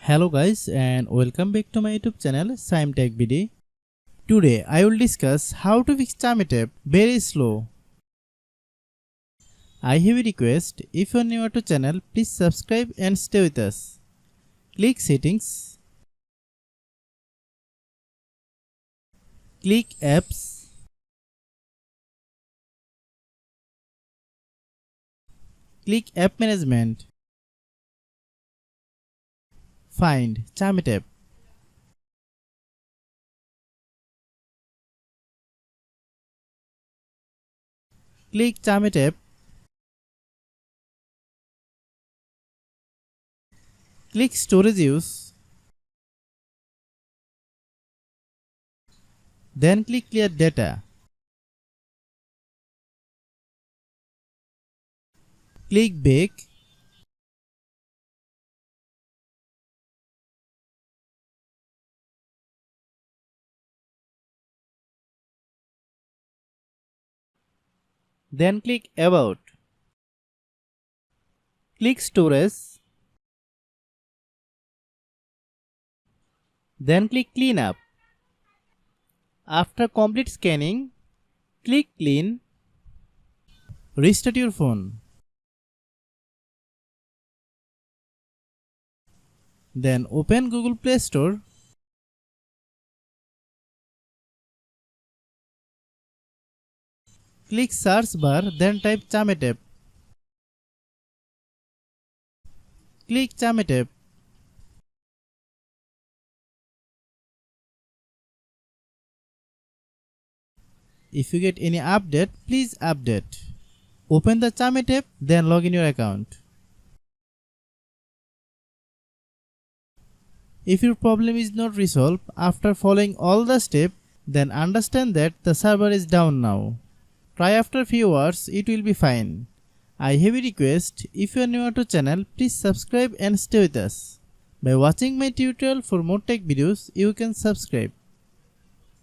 Hello guys and welcome back to my YouTube channel Shaem Tech BD. Today I will discuss how to fix Chamet app very slow. I have a request, if you are new to channel please subscribe and stay with us. Click settings. Click apps. Click app management. Find Chamet app. Click Chamet app. Click storage use. Then click clear data. Click back. Then click about. Click storage. Then click clean up. After complete scanning, click clean. Restart your phone. Then open Google Play Store. Click search bar, then type Chamet app. Click Chamet app. If you get any update, please update. Open the Chamet app, then log in your account. If your problem is not resolved after following all the steps, then understand that the server is down now. Try after few hours, it will be fine. I have a request, if you are new to channel, please subscribe and stay with us. By watching my tutorial for more tech videos, you can subscribe.